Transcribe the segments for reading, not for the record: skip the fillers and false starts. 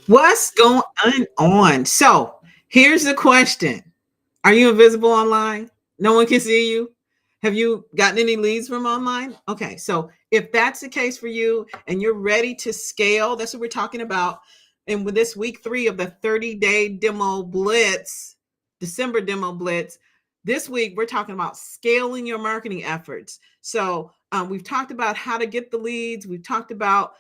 What's going on? So here's the question. Are you invisible online? No one can see you? Have you gotten any leads from online? Okay, so if that's the case for you and you're ready to scale, that's what we're talking about. And with this week 3 of the 30-day demo blitz, December demo blitz, this week we're talking about scaling your marketing efforts. So we've talked about how to get the leads. We've talked about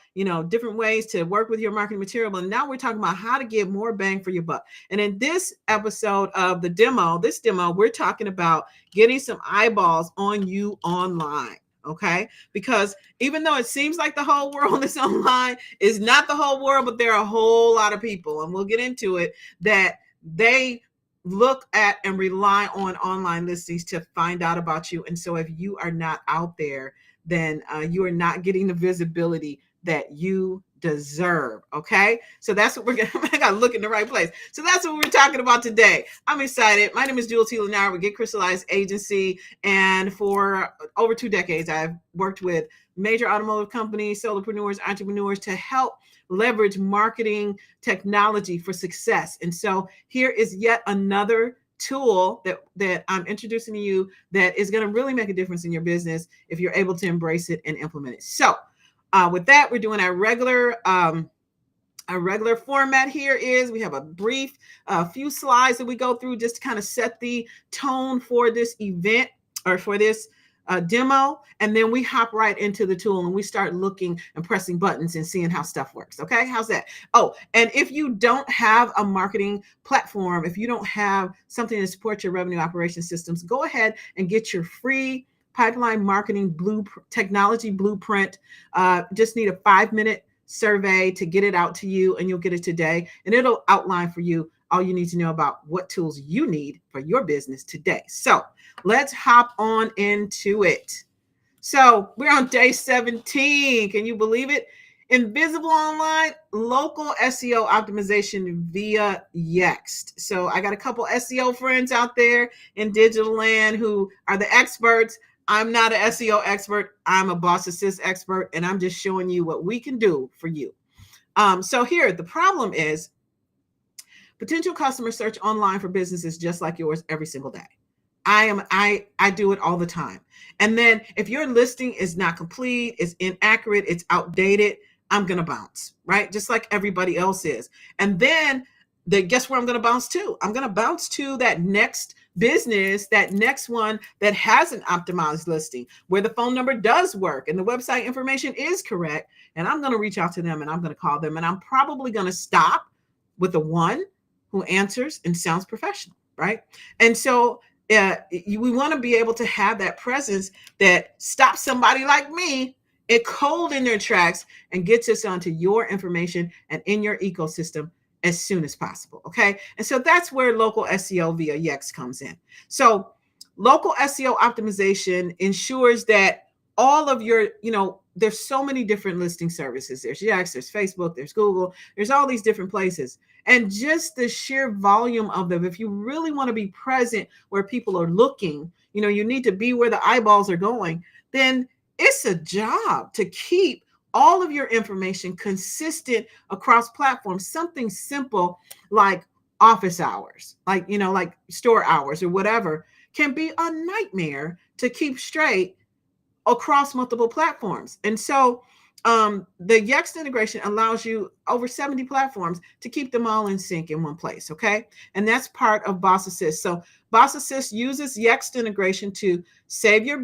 different ways to work with your marketing material, and now we're talking about how to get more bang for your buck. And in this episode of this demo, we're talking about getting some eyeballs on you online. Okay. Because even though it seems like the whole world is online, it's not the whole world, but there are a whole lot of people, and we'll get into it, that they look at and rely on online listings to find out about you. And so if you are not out there, then you are not getting the visibility that you deserve. Okay. So that's what we're going to, I got to look in the right place. So that's what we're talking about today. I'm excited. My name is Jewel T. Lennar with Get Crystalized Agency. And for over 2 decades, I've worked with major automotive companies, solopreneurs, entrepreneurs to help leverage marketing technology for success. And so here is yet another tool that I'm introducing to you that is going to really make a difference in your business if you're able to embrace it and implement it. So with that, we're doing our regular format. Here is we have a brief few slides that we go through just to kind of set the tone for this event or for this demo, and then we hop right into the tool and we start looking and pressing buttons and seeing how stuff works. Okay, how's that? Oh, and if you don't have a marketing platform, if you don't have something to support your revenue operation systems, go ahead and get your free pipeline marketing technology blueprint. Just need a 5-minute survey to get it out to you, and you'll get it today, and it'll outline for you all you need to know about what tools you need for your business today. So let's hop on into it. So we're on day 17. Can you believe it? Invisible online, local SEO optimization via Yext. So I got a couple SEO friends out there in digital land who are the experts. I'm not an SEO expert. I'm a Boss Assist expert, and I'm just showing you what we can do for you. So here, the problem is potential customers search online for businesses just like yours every single day. I do it all the time. And then if your listing is not complete, it's inaccurate, it's outdated, I'm going to bounce, right? Just like everybody else is. And then guess where I'm going to bounce to? I'm going to bounce to that next business, that next one that has an optimized listing where the phone number does work and the website information is correct. And I'm going to reach out to them and I'm going to call them, and I'm probably going to stop with the one who answers and sounds professional, right? And so we want to be able to have that presence that stops somebody like me it cold in their tracks and gets us onto your information and in your ecosystem as soon as possible. Okay. And so that's where local SEO via Yext comes in. So local SEO optimization ensures that all of your, there's so many different listing services. There's Yext, there's Facebook, there's Google, there's all these different places. And just the sheer volume of them, if you really want to be present where people are looking, you need to be where the eyeballs are going, then it's a job to keep all of your information consistent across platforms. Something simple like office hours, like store hours or whatever, can be a nightmare to keep straight across multiple platforms. And so the Yext integration allows you over 70 platforms to keep them all in sync in one place. Okay. And that's part of Boss Assist. So Boss Assist uses Yext integration to sync your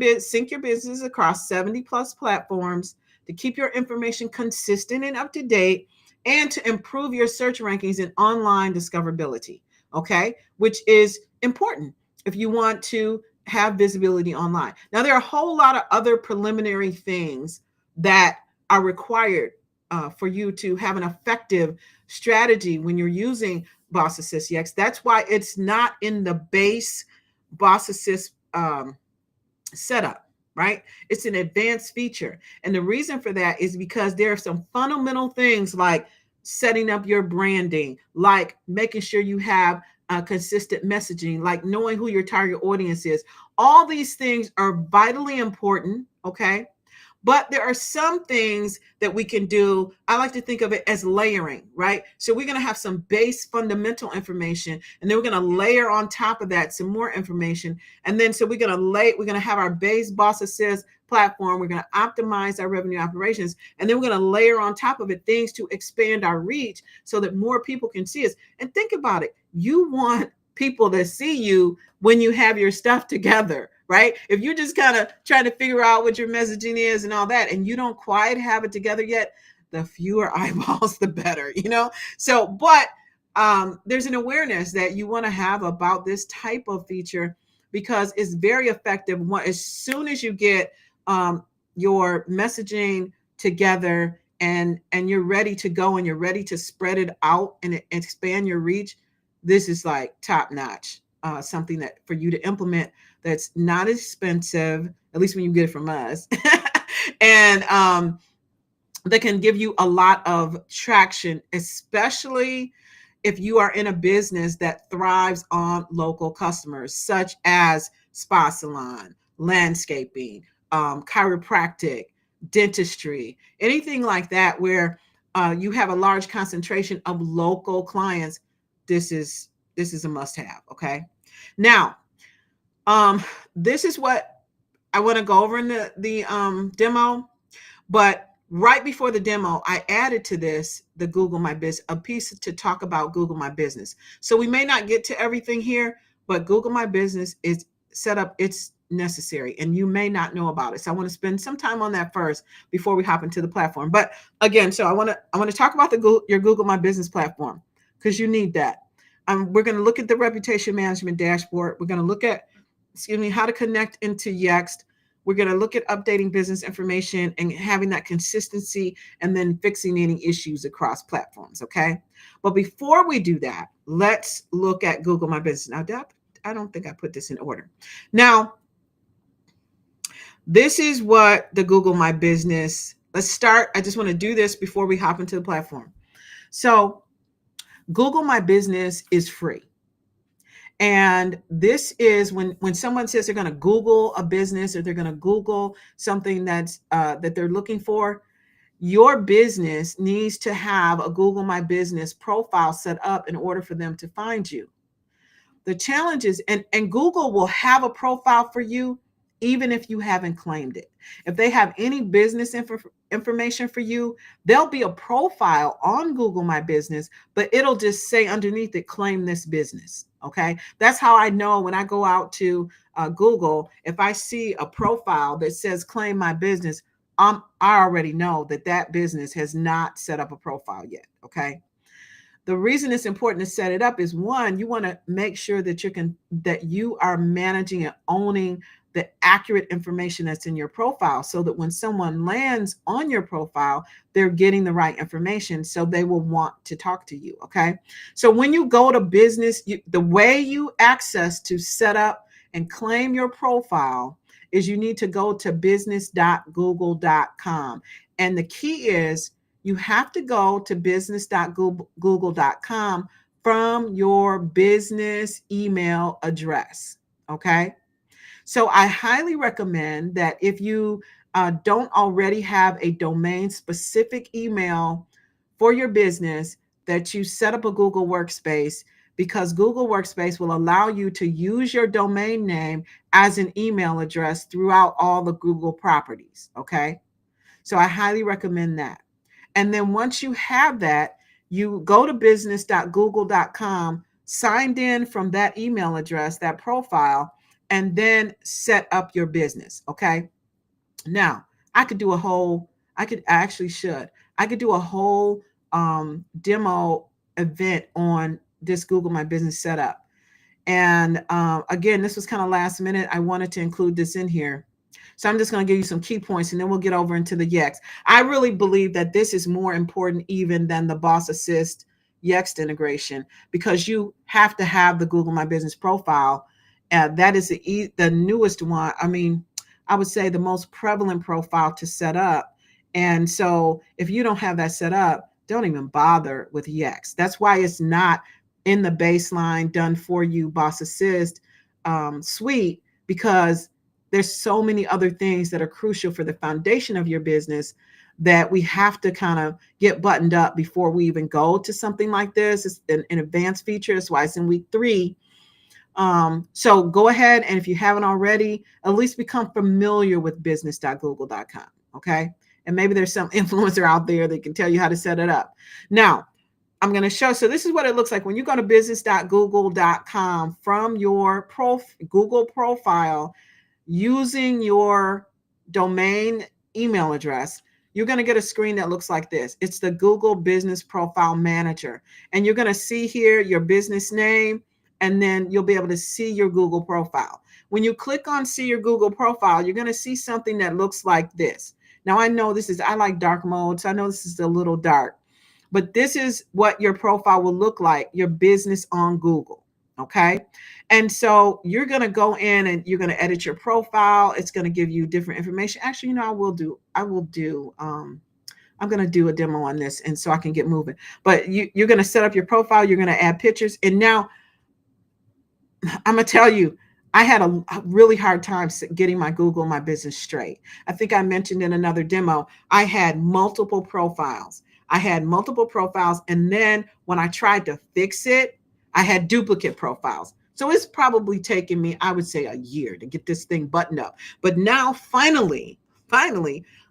business across 70 plus platforms, to keep your information consistent and up to date, and to improve your search rankings and online discoverability. Okay. Which is important if you want to have visibility online. Now, there are a whole lot of other preliminary things that are required for you to have an effective strategy when you're using Boss Assist Yext. That's why it's not in the base Boss Assist setup, right? It's an advanced feature. And the reason for that is because there are some fundamental things like setting up your branding, like making sure you have consistent messaging, like knowing who your target audience is. All these things are vitally important, okay? But there are some things that we can do. I like to think of it as layering, right? So we're going to have some base fundamental information, and then we're going to layer on top of that some more information. And then so we're going to have our base Boss Assist platform. We're going to optimize our revenue operations, and then we're going to layer on top of it things to expand our reach so that more people can see us. And think about it. You want people to see you when you have your stuff together, right? If you're just kind of trying to figure out what your messaging is and all that, and you don't quite have it together yet, the fewer eyeballs, the better, So, but there's an awareness that you want to have about this type of feature because it's very effective. As soon as you get your messaging together and you're ready to go and you're ready to spread it out and expand your reach, this is like top notch, something that for you to implement that's not expensive, at least when you get it from us, and that can give you a lot of traction, especially if you are in a business that thrives on local customers, such as spa salon, landscaping, chiropractic, dentistry, anything like that, where you have a large concentration of local clients. This is a must-have. Okay. Now, this is what I want to go over in the demo, but right before the demo, I added to this the Google My Business, a piece to talk about Google My Business. So we may not get to everything here, but Google My Business is set up. It's necessary, and you may not know about it. So I want to spend some time on that first before we hop into the platform. But again, so I want to talk about your Google My Business platform because you need that. We're going to look at the reputation management dashboard. We're going to look at, how to connect into Yext. We're going to look at updating business information and having that consistency and then fixing any issues across platforms. Okay. But before we do that, let's look at Google My Business. Now, I don't think I put this in order. Now, this is what the Google My Business, let's start. I just want to do this before we hop into the platform. So Google My Business is free. And this is when someone says they're going to Google a business or they're going to Google something that they're looking for, your business needs to have a Google My Business profile set up in order for them to find you. The challenge is, and Google will have a profile for you even if you haven't claimed it. If they have any business information for you, there'll be a profile on Google My Business, but it'll just say underneath it, claim this business. Okay. That's how I know when I go out to Google, if I see a profile that says claim my business, I already know that business has not set up a profile yet. Okay. The reason it's important to set it up is, one, you want to make sure that you are managing and owning the accurate information that's in your profile so that when someone lands on your profile, they're getting the right information so they will want to talk to you. Okay. So when you go to business, the way you access to set up and claim your profile is you need to go to business.google.com. And the key is you have to go to business.google.com from your business email address. Okay. So I highly recommend that if you don't already have a domain specific email for your business, that you set up a Google Workspace, because Google Workspace will allow you to use your domain name as an email address throughout all the Google properties. Okay. So I highly recommend that. And then once you have that, you go to business.google.com, signed in from that email address, that profile, and then set up your business. Okay. Now, I could do a whole demo event on this Google My Business setup. And again, this was kind of last minute. I wanted to include this in here. So I'm just going to give you some key points and then we'll get over into the Yext. I really believe that this is more important even than the Boss Assist Yext integration, because you have to have the Google My Business profile. That is the newest one. I mean, I would say the most prevalent profile to set up. And so if you don't have that set up, don't even bother with Yext. That's why it's not in the baseline done for you Boss Assist suite, because there's so many other things that are crucial for the foundation of your business that we have to kind of get buttoned up before we even go to something like this. It's an advanced feature. That's why it's in week 3. So go ahead, and if you haven't already, at least become familiar with business.google.com. Okay. And maybe there's some influencer out there that can tell you how to set it up. Now, I'm going to show. So this is what it looks like when you go to business.google.com from your Google profile using your domain email address. You're going to get a screen that looks like this. It's the Google Business Profile Manager. And you're going to see here your business name, and then you'll be able to see your Google profile. When you click on see your Google profile, you're going to see something that looks like this. Now, I know I like dark mode, so I know this is a little dark, but this is what your profile will look like, your business on Google. Okay. And so you're going to go in and you're going to edit your profile. It's going to give you different information. Actually, I'm going to do a demo on this, and so I can get moving, but you're going to set up your profile. You're going to add pictures. And now I'm going to tell you, I had a really hard time getting my Google My Business straight. I think I mentioned in another demo, I had multiple profiles. And then when I tried to fix it, I had duplicate profiles. So it's probably taken me, I would say, a year to get this thing buttoned up. But now, finally,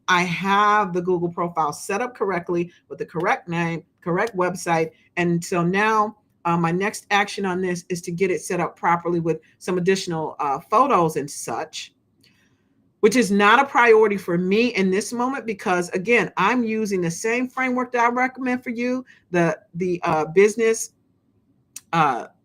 I have the Google profile set up correctly with the correct name, correct website. And so now my next action on this is to get it set up properly with some additional photos and such, which is not a priority for me in this moment because, again, I'm using the same framework that I recommend for you, the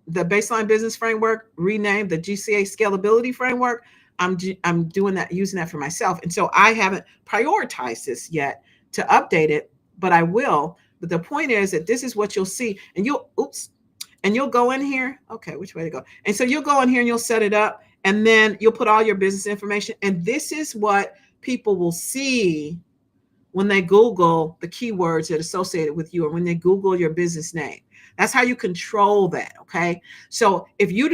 baseline business framework, renamed the GCA scalability framework. I'm doing that, using that for myself. And so I haven't prioritized this yet to update it, but I will. But the point is that this is what you'll see, and you'll go in here. Okay, which way to go? And so you'll go in here and you'll set it up, and then you'll put all your business information. And this is what people will see when they Google the keywords that are associated with you, or when they Google your business name. That's how you control that. Okay. So if you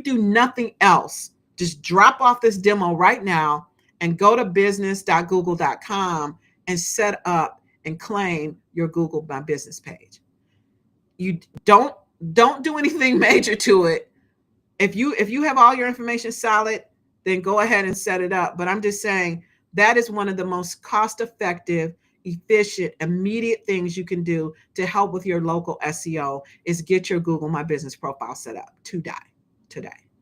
do nothing else, just drop off this demo right now and go to business.google.com and set up and claim your Google My Business page. You don't do anything major to it. If you have all your information solid, then go ahead and set it up. But I'm just saying that is one of the most cost-effective, efficient, immediate things you can do to help with your local SEO is get your Google My Business profile set up today.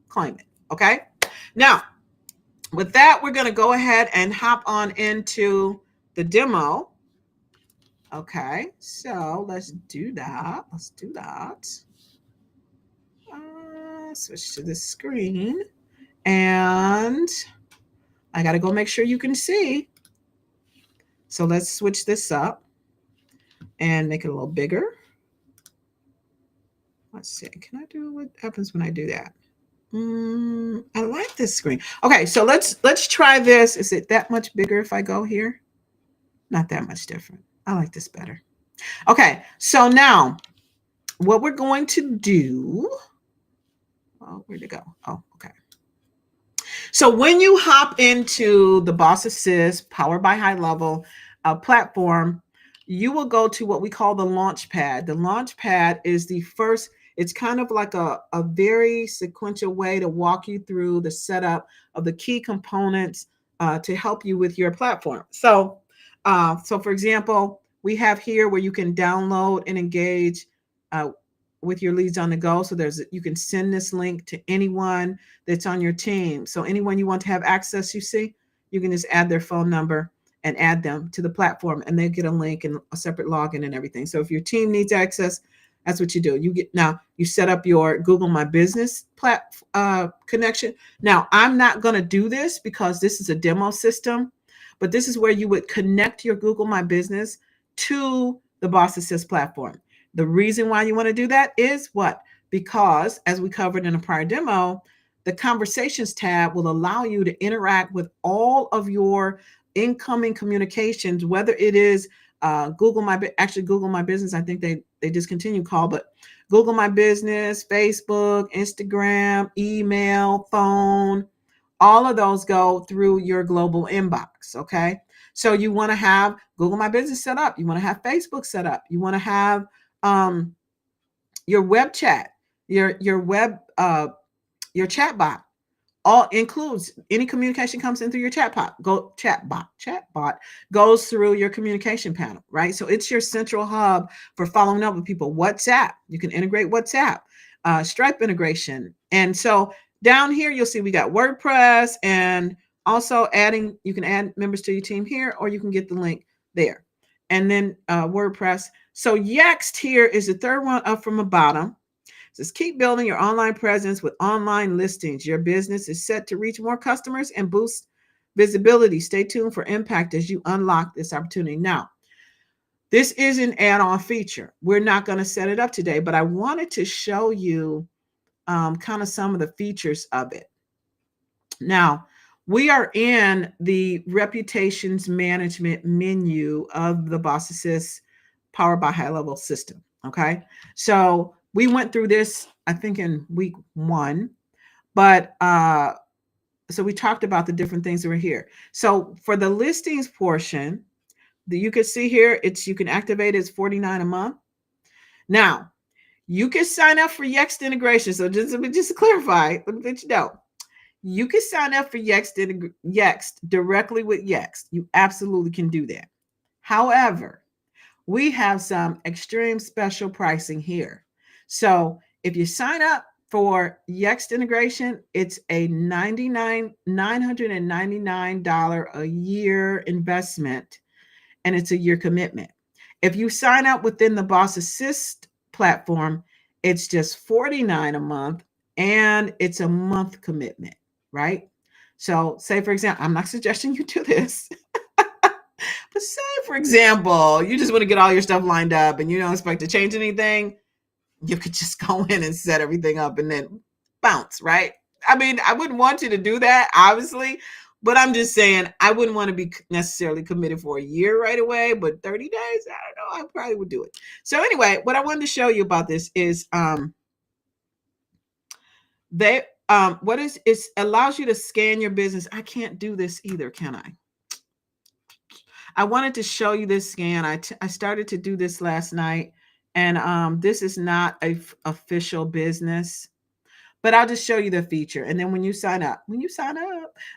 Claim it. Okay. Now, with that, we're going to go ahead and hop on into the demo. Okay. So let's do that. Switch to the screen, and I got to go make sure you can see. So let's switch this up and make it a little bigger. Let's see. Can I do what happens when I do that? I like this screen. Okay, so let's try this. Is it that much bigger if I go here? Not that much different. I like this better. Okay, so now what we're going to do. Oh, where'd it go? Oh, okay. So when you hop into the Boss Assist powered by High Level platform, you will go to what we call the launch pad. The launch pad is the first. It's kind of like a very sequential way to walk you through the setup of the key components to help you with your platform. So for example, we have here where you can download and engage with your leads on the go. So you can send this link to anyone that's on your team. So anyone you want to have access, you can just add their phone number and add them to the platform, and they get a link and a separate login and everything. So if your team needs access, that's what you do. You set up your Google My Business connection. Now, I'm not going to do this because this is a demo system, but this is where you would connect your Google My Business to the Boss Assist platform. The reason why you want to do that is what? Because as we covered in a prior demo, the Conversations tab will allow you to interact with all of your incoming communications, whether it is Google My Business. I think they discontinued call, but Google My Business, Facebook, Instagram, email, phone, All of those go through your global inbox. Okay. So you want to have Google My Business set up. You want to have Facebook set up. You want to have your web chat, your web, your chat bot. All includes any communication comes in through your chatbot goes through your communication panel, right? So it's your central hub for following up with people. WhatsApp, you can integrate WhatsApp, Stripe integration. And so down here, you'll see we got WordPress, and also adding, you can add members to your team here, or you can get the link there. And then WordPress. So Yext here is the third one up from the bottom. It says, keep building your online presence with online listings. Your business is set to reach more customers and boost visibility. Stay tuned for impact as you unlock this opportunity. Now, this is an add-on feature. We're not going to set it up today, but I wanted to show you kind of some of the features of it. Now, we are in the reputations management menu of the Boss Assist powered by High Level system. Okay. So we went through this, I think, in week 1, but so we talked about the different things that were here. So for the listings portion, you can see here, you can activate it, it's $49 a month. Now, you can sign up for Yext Integration. So just to clarify, let me let you know, you can sign up for Yext directly with Yext. You absolutely can do that. However, we have some extreme special pricing here. So if you sign up for Yext Integration, it's a $999 a year investment, and it's a year commitment. If you sign up within the Boss Assist platform, it's just $49 a month, and it's a month commitment, right? So say, for example, I'm not suggesting you do this. But say, for example, you just want to get all your stuff lined up and you don't expect to change anything, you could just go in and set everything up and then bounce, right? I mean, I wouldn't want you to do that, obviously, but I'm just saying I wouldn't want to be necessarily committed for a year right away, but 30 days, I don't know, I probably would do it. So anyway, what I wanted to show you about this is it allows you to scan your business. I can't do this either, can I? I wanted to show you this scan. I started to do this last night, and this is not a official business, but I'll just show you the feature. And then when you sign up,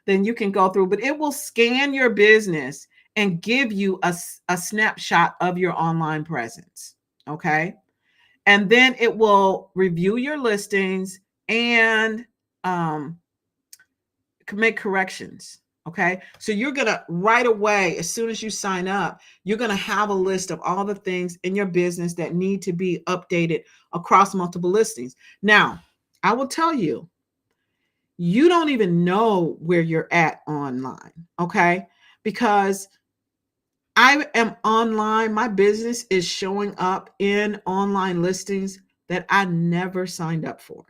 then you can go through, but it will scan your business and give you a snapshot of your online presence. Okay. And then it will review your listings and make corrections. Okay. So you're going to right away, as soon as you sign up, you're going to have a list of all the things in your business that need to be updated across multiple listings. Now, I will tell you, you don't even know where you're at online. Okay. Because I am online. My business is showing up in online listings that I never signed up for.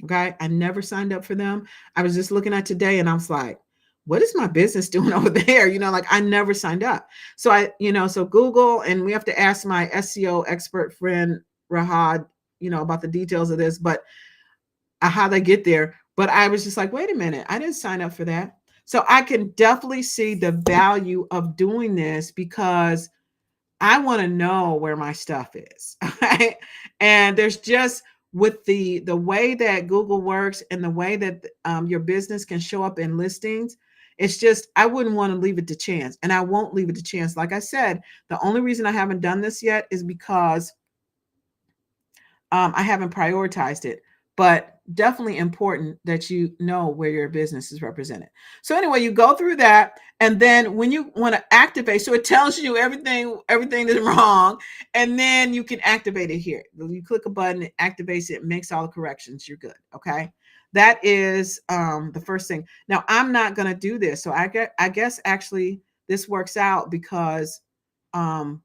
Okay. I never signed up for them. I was just looking at today and I was like, what is my business doing over there? Like I never signed up. So so Google, and we have to ask my SEO expert friend, Rahad, about the details of this, but how they get there. But I was just like, wait a minute, I didn't sign up for that. So I can definitely see the value of doing this because I want to know where my stuff is. Right? And there's just with the way that Google works and the way that your business can show up in listings, it's just, I wouldn't want to leave it to chance. And I won't leave it to chance. Like I said, the only reason I haven't done this yet is because I haven't prioritized it. But definitely important that you know where your business is represented. So anyway, you go through that, and then when you want to activate, so it tells you everything that's wrong, and then you can activate it here. You click a button, it activates it, makes all the corrections. You're good. Okay, that is the first thing. Now I'm not going to do this, so I guess actually this works out because I'm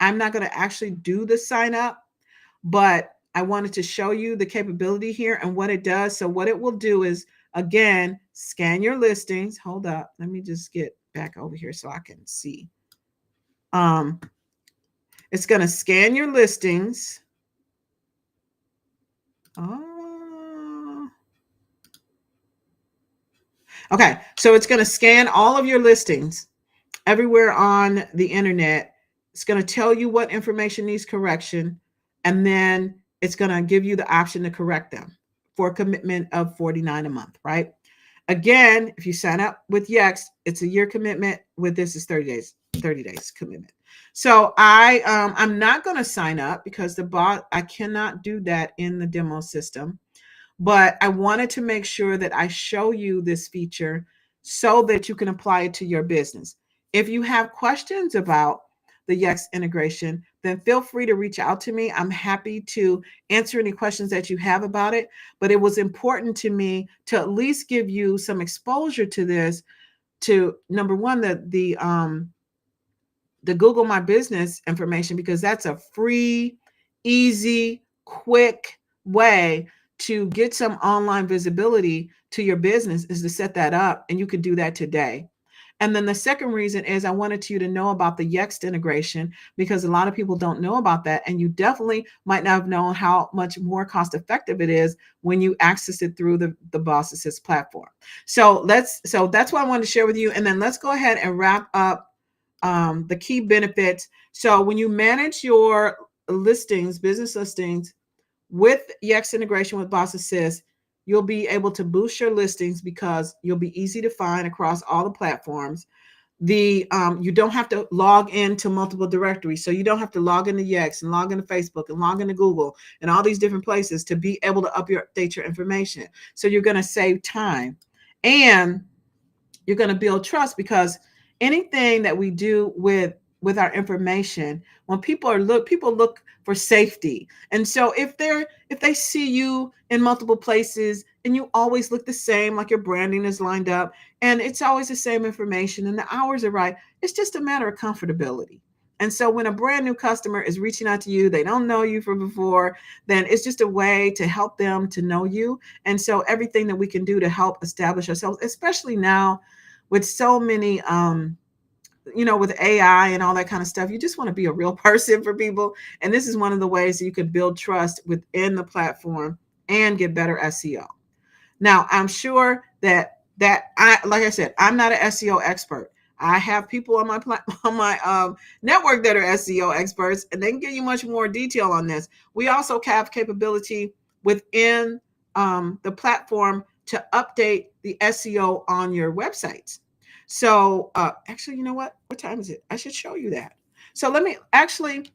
not going to actually do the sign up, but I wanted to show you the capability here and what it does. So what it will do is, again, scan your listings. Hold up. Let me just get back over here so I can see. It's going to scan your listings. Okay, so it's going to scan all of your listings everywhere on the internet. It's going to tell you what information needs correction, and then it's going to give you the option to correct them for a commitment of $49 a month, right? Again, if you sign up with Yext, it's a year commitment. With this, is 30 days commitment. So I'm not going to sign up because I cannot do that in the demo system. But I wanted to make sure that I show you this feature so that you can apply it to your business. If you have questions about the Yext integration, then feel free to reach out to me. I'm happy to answer any questions that you have about it. But it was important to me to at least give you some exposure to this, to number one, the Google My Business information, because that's a free, easy, quick way to get some online visibility to your business, is to set that up, and you can do that today. And then the second reason is I wanted you to know about the Yext integration, because a lot of people don't know about that, and you definitely might not have known how much more cost effective it is when you access it through the Boss Assist platform. So that's what I wanted to share with you. And then let's go ahead and wrap up the key benefits. So when you manage your listings, business listings, with Yext integration with Boss Assist, you'll be able to boost your listings because you'll be easy to find across all the platforms. You don't have to log into multiple directories. So you don't have to log into Yext and log into Facebook and log into Google and all these different places to be able to update your information. So you're going to save time, and you're going to build trust, because anything that we do with our information, when people look for safety. And so if they see you in multiple places and you always look the same, like your branding is lined up and it's always the same information and the hours are right, it's just a matter of comfortability. And so when a brand new customer is reaching out to you, they don't know you from before, then it's just a way to help them to know you. And so everything that we can do to help establish ourselves, especially now with so many with AI and all that kind of stuff, you just want to be a real person for people. And this is one of the ways that you could build trust within the platform and get better SEO. Now, I'm sure that like I said, I'm not an SEO expert. I have people on my network that are SEO experts, and they can give you much more detail on this. We also have capability within the platform to update the SEO on your websites. So actually, you know what? What time is it? I should show you that. So let me actually.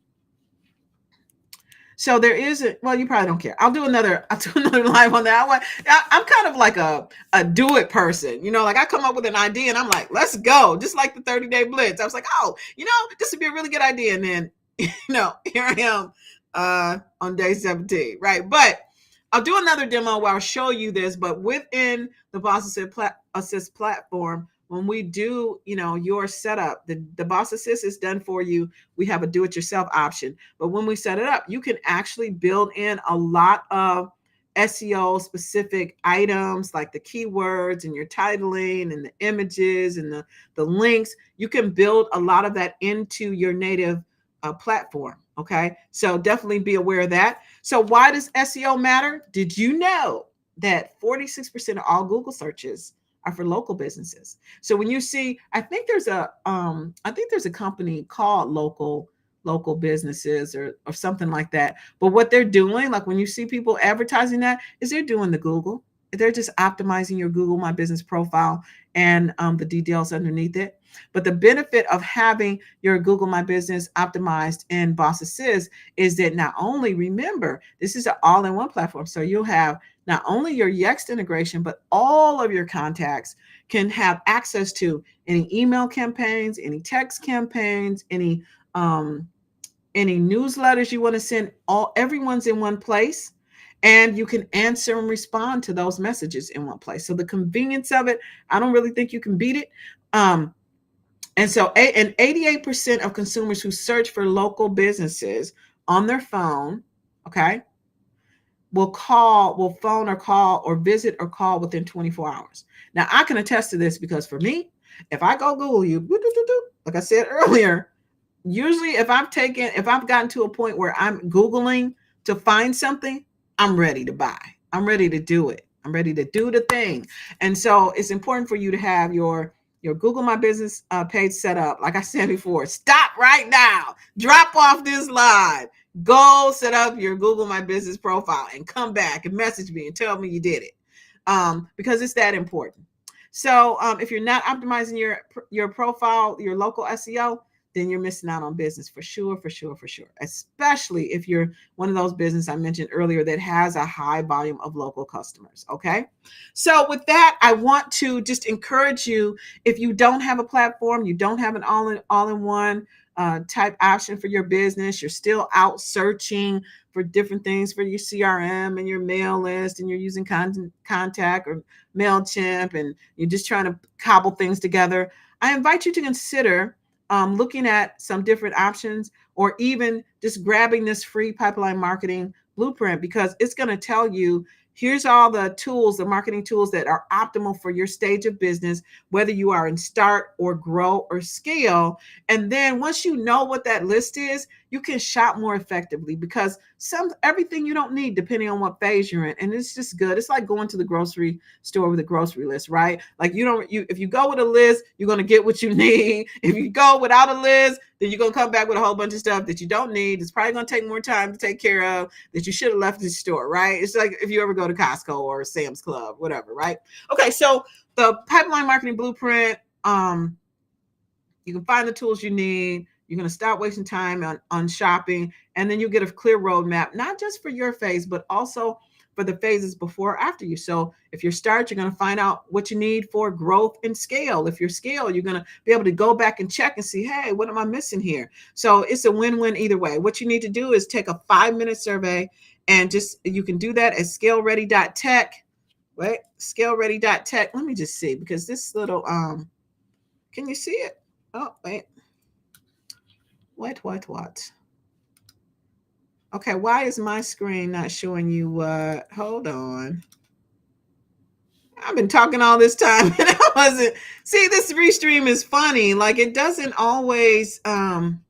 So there is you probably don't care. I'll do another live on that. I'm kind of like a do it person, like I come up with an idea and I'm like, let's go. Just like the 30-day blitz. I was like, oh, this would be a really good idea. And then, here I am on day 17, right? But I'll do another demo where I'll show you this, but within the Boss Assist platform, when we do, your setup, the Boss Assist is done for you. We have a do-it-yourself option. But when we set it up, you can actually build in a lot of SEO-specific items like the keywords and your titling and the images and the links. You can build a lot of that into your native platform. Okay, so definitely be aware of that. So why does SEO matter? Did you know that 46% of all Google searches are for local businesses? So when you see, I think there's a company called Local Businesses or something like that. But what they're doing, like when you see people advertising that, is they're doing the Google. They're just optimizing your Google My Business profile and the details underneath it. But the benefit of having your Google My Business optimized in Boss Assist is that not only, remember, this is an all-in-one platform. So you'll have not only your Yext integration, but all of your contacts can have access to any email campaigns, any text campaigns, any newsletters you want to send. Everyone's in one place. And you can answer and respond to those messages in one place. So the convenience of it, I don't really think you can beat it. And so 88% of consumers who search for local businesses on their phone, okay, will phone or call or visit or call within 24 hours. Now, I can attest to this because for me, if I go Google you, like I said earlier, usually if I've gotten to a point where I'm Googling to find something, I'm ready to buy. I'm ready to do it. I'm ready to do the thing. And so it's important for you to have your Google My Business page set up. Like I said before, stop right now, drop off this live, go set up your Google My Business profile and come back and message me and tell me you did it, because it's that important. So if you're not optimizing your profile, your local SEO, then you're missing out on business for sure, for sure, for sure. Especially if you're one of those businesses I mentioned earlier that has a high volume of local customers. Okay. So with that, I want to just encourage you, if you don't have a platform, you don't have an all-in-one type option for your business, you're still out searching for different things for your CRM and your mail list, and you're using Contact or MailChimp, and you're just trying to cobble things together, I invite you to consider looking at some different options, or even just grabbing this free pipeline marketing blueprint, because it's going to tell you, here's all the tools, the marketing tools that are optimal for your stage of business, whether you are in start or grow or scale. And then once you know what that list is, you can shop more effectively, because everything you don't need depending on what phase you're in. And it's just good. It's like going to the grocery store with a grocery list, right? Like if you go with a list, you're going to get what you need. If you go without a list, then you're going to come back with a whole bunch of stuff that you don't need. It's probably going to take more time to take care of, that you should have left the store, right? It's like if you ever go to Costco or Sam's Club, whatever, right? Okay, so the pipeline marketing blueprint, you can find the tools you need. You're going to stop wasting time on shopping, and then you get a clear roadmap, not just for your phase, but also for the phases before or after you. So if you're start, you're going to find out what you need for growth and scale. If you're scale, you're going to be able to go back and check and see, hey, what am I missing here? So it's a win-win either way. What you need to do is take a 5-minute survey, and you can do that at scaleready.tech. Wait, scaleready.tech. Let me just see, because this little, can you see it? Oh, wait. What? Okay, why is my screen not showing you what? Hold on. I've been talking all this time and I wasn't. See, this restream is funny. Like, it doesn't always, darn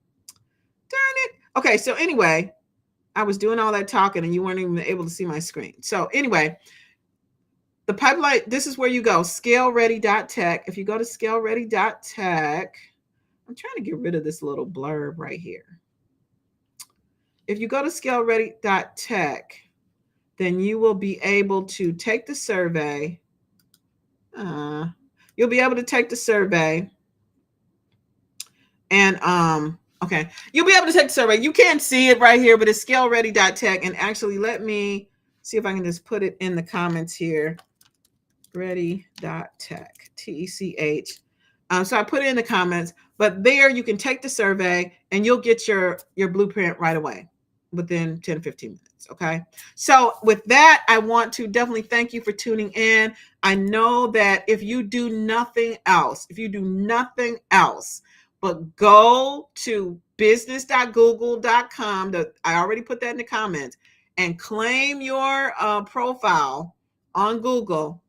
it. Okay, so anyway, I was doing all that talking and you weren't even able to see my screen. So anyway, the pipeline, this is where you go, scaleready.tech. If you go to scaleready.tech, I'm trying to get rid of this little blurb right here. If you go to scaleready.tech, then you will be able to take the survey. You'll be able to take the survey, and okay, you'll be able to take the survey. You can't see it right here, but it's scaleready.tech. And actually, let me see if I can just put it in the comments here. Ready.tech, TECH. So I put it in the comments, but there you can take the survey and you'll get your blueprint right away within 10, 15 minutes. Okay. So with that, I want to definitely thank you for tuning in. I know that if you do nothing else, but go to business.google.com, I already put that in the comments, and claim your profile on Google,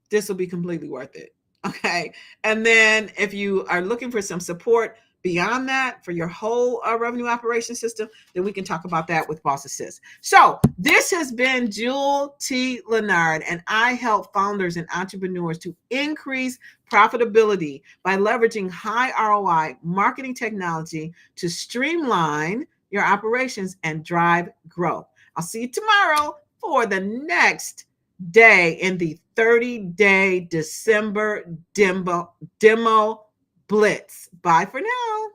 this will be completely worth it. Okay. And then if you are looking for some support beyond that for your whole revenue operation system, then we can talk about that with Boss Assist. So this has been Jewel T. Leonard, and I help founders and entrepreneurs to increase profitability by leveraging high ROI marketing technology to streamline your operations and drive growth. I'll see you tomorrow for the next day in the 30-day December demo blitz. Bye for now.